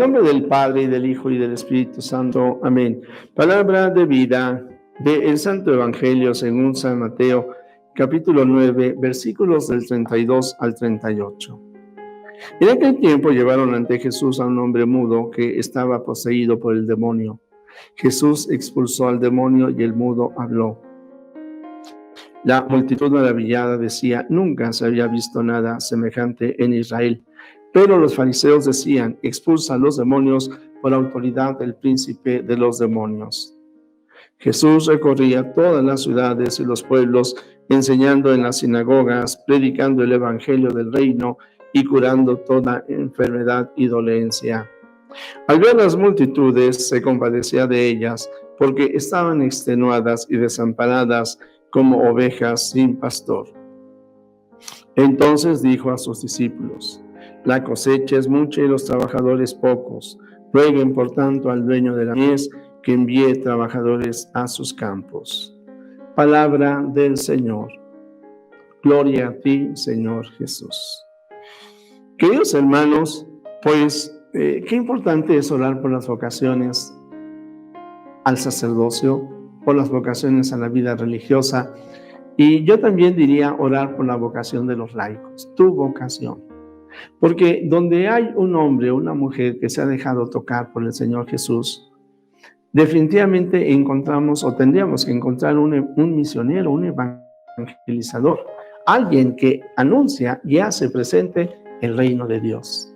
nombre del Padre, y del Hijo, y del Espíritu Santo. Amén. Palabra de vida del Santo Evangelio según San Mateo, capítulo 9, versículos del 32 al 38. En aquel tiempo llevaron ante Jesús a un hombre mudo que estaba poseído por el demonio. Jesús expulsó al demonio y el mudo habló. La multitud maravillada decía: nunca se había visto nada semejante en Israel. Pero los fariseos decían: expulsa a los demonios por autoridad del príncipe de los demonios. Jesús recorría todas las ciudades y los pueblos, enseñando en las sinagogas, predicando el evangelio del reino y curando toda enfermedad y dolencia. Al ver las multitudes, se compadecía de ellas, porque estaban extenuadas y desamparadas como ovejas sin pastor. Entonces dijo a sus discípulos: la cosecha es mucha y los trabajadores pocos. Rueguen por tanto al dueño de la mies que envíe trabajadores a sus campos. Palabra del Señor. Gloria a ti, Señor Jesús. Queridos hermanos, pues qué importante es orar por las vocaciones al sacerdocio, por las vocaciones a la vida religiosa, y yo también diría orar por la vocación de los laicos, tu vocación. Porque donde hay un hombre o una mujer que se ha dejado tocar por el Señor Jesús, definitivamente encontramos o tendríamos que encontrar un misionero, un evangelizador, alguien que anuncia y hace presente el reino de Dios.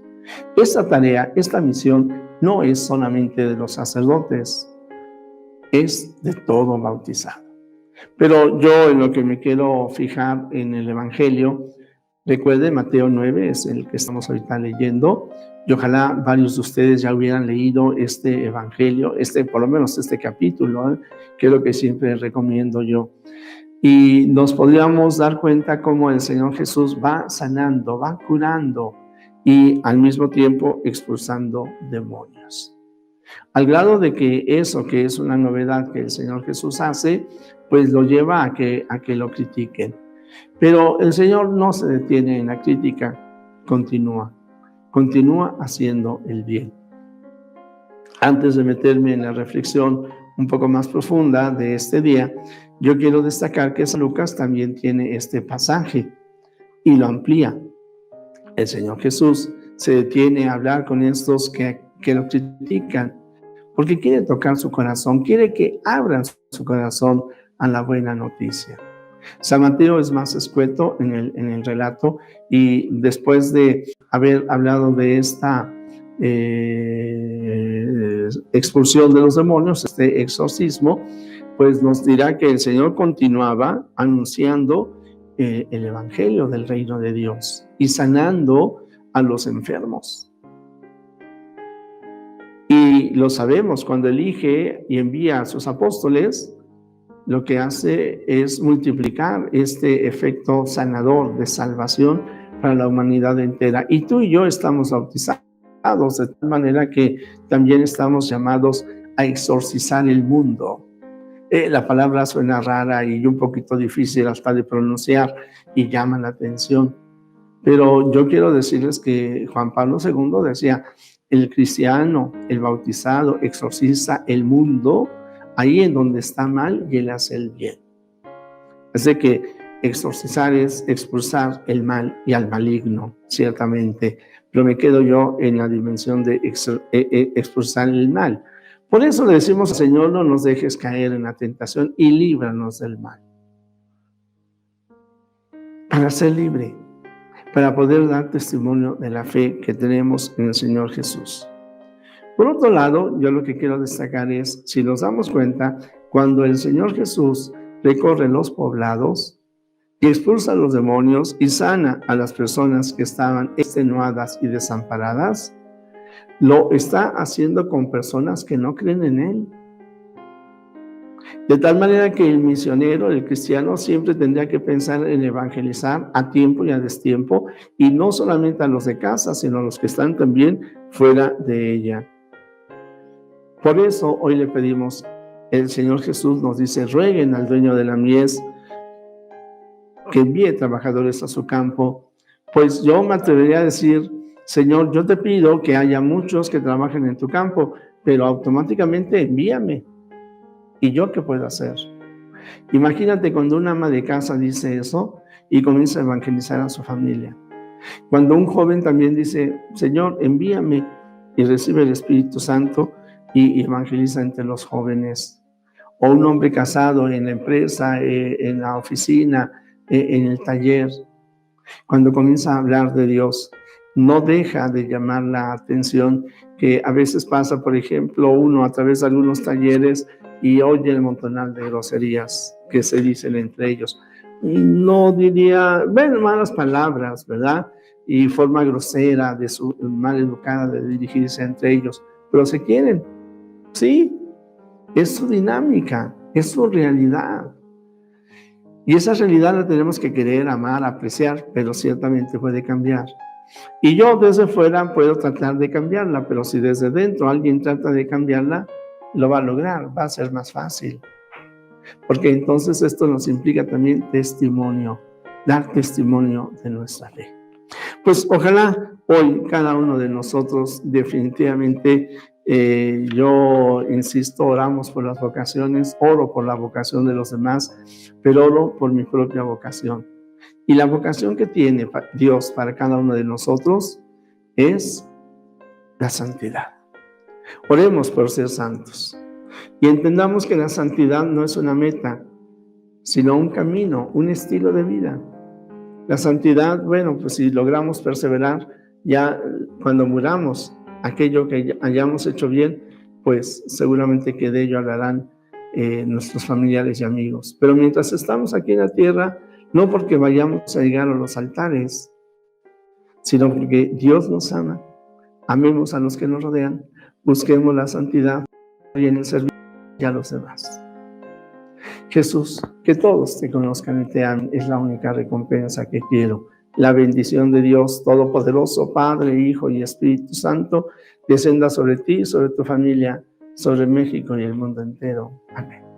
Esta tarea, esta misión no es solamente de los sacerdotes, es de todo bautizado. Pero yo en lo que me quiero fijar en el Evangelio, recuerde, Mateo 9 es el que estamos ahorita leyendo, y ojalá varios de ustedes ya hubieran leído este Evangelio, por lo menos este capítulo, que es lo que siempre recomiendo yo. Y nos podríamos dar cuenta cómo el Señor Jesús va sanando, va curando y al mismo tiempo expulsando demonios. Al grado de que eso, que es una novedad que el Señor Jesús hace, pues lo lleva a que lo critiquen. Pero el Señor no se detiene en la crítica, continúa haciendo el bien. Antes de meterme en la reflexión un poco más profunda de este día, yo quiero destacar que San Lucas también tiene este pasaje y lo amplía. El Señor Jesús se detiene a hablar con estos que lo critican, porque quiere tocar su corazón, quiere que abran su corazón a la buena noticia. San Mateo es más escueto en el relato, y después de haber hablado de esta expulsión de los demonios, este exorcismo, pues nos dirá que el Señor continuaba anunciando el evangelio del reino de Dios y sanando a los enfermos. Y lo sabemos, cuando elige y envía a sus apóstoles, lo que hace es multiplicar este efecto sanador de salvación para la humanidad entera. Y tú y yo estamos bautizados de tal manera que también estamos llamados a exorcizar el mundo. La palabra suena rara y un poquito difícil hasta de pronunciar y llama la atención. Pero yo quiero decirles que Juan Pablo II decía: el cristiano, el bautizado, exorciza el mundo ahí en donde está mal y él hace el bien. Así que exorcizar es expulsar el mal y al maligno, ciertamente. Pero me quedo yo en la dimensión de expulsar el mal. Por eso le decimos al Señor: no nos dejes caer en la tentación y líbranos del mal. Para ser libre, para poder dar testimonio de la fe que tenemos en el Señor Jesús. Por otro lado, yo lo que quiero destacar es, si nos damos cuenta, cuando el Señor Jesús recorre los poblados y expulsa a los demonios y sana a las personas que estaban extenuadas y desamparadas, lo está haciendo con personas que no creen en Él. De tal manera que el misionero, el cristiano, siempre tendría que pensar en evangelizar a tiempo y a destiempo, y no solamente a los de casa, sino a los que están también fuera de ella. Por eso hoy le pedimos, el Señor Jesús nos dice: rueguen al dueño de la mies que envíe trabajadores a su campo. Pues yo me atrevería a decir, Señor, yo te pido que haya muchos que trabajen en tu campo, pero automáticamente envíame. ¿Y yo qué puedo hacer? Imagínate cuando una ama de casa dice eso y comienza a evangelizar a su familia. Cuando un joven también dice, Señor, envíame, y recibe el Espíritu Santo y evangeliza entre los jóvenes. O un hombre casado en la empresa, en la oficina, en el taller. Cuando comienza a hablar de Dios, no deja de llamar la atención, que a veces pasa, por ejemplo, uno a través de algunos talleres y oye el montonal de groserías que se dicen entre ellos. No diría, bueno, malas palabras, ¿verdad? Y forma grosera, mal educada de dirigirse entre ellos, pero se quieren, sí, es su dinámica, es su realidad. Y esa realidad la tenemos que querer, amar, apreciar, pero ciertamente puede cambiar. Y yo desde fuera puedo tratar de cambiarla, pero si desde dentro alguien trata de cambiarla, lo va a lograr, va a ser más fácil. Porque entonces esto nos implica también testimonio, dar testimonio de nuestra fe. Pues ojalá hoy cada uno de nosotros definitivamente, yo insisto, oramos por las vocaciones, oro por la vocación de los demás, pero oro por mi propia vocación. Y la vocación que tiene Dios para cada uno de nosotros es la santidad. Oremos por ser santos y entendamos que la santidad no es una meta, sino un camino, un estilo de vida. La santidad, bueno, pues si logramos perseverar, ya cuando muramos, aquello que hayamos hecho bien, pues seguramente que de ello hablarán nuestros familiares y amigos. Pero mientras estamos aquí en la tierra, no porque vayamos a llegar a los altares, sino porque Dios nos ama. Amemos a los que nos rodean, busquemos la santidad y en el servicio a los demás. Jesús, que todos te conozcan y te amen, es la única recompensa que quiero. La bendición de Dios Todopoderoso, Padre, Hijo y Espíritu Santo, descienda sobre ti, sobre tu familia, sobre México y el mundo entero. Amén.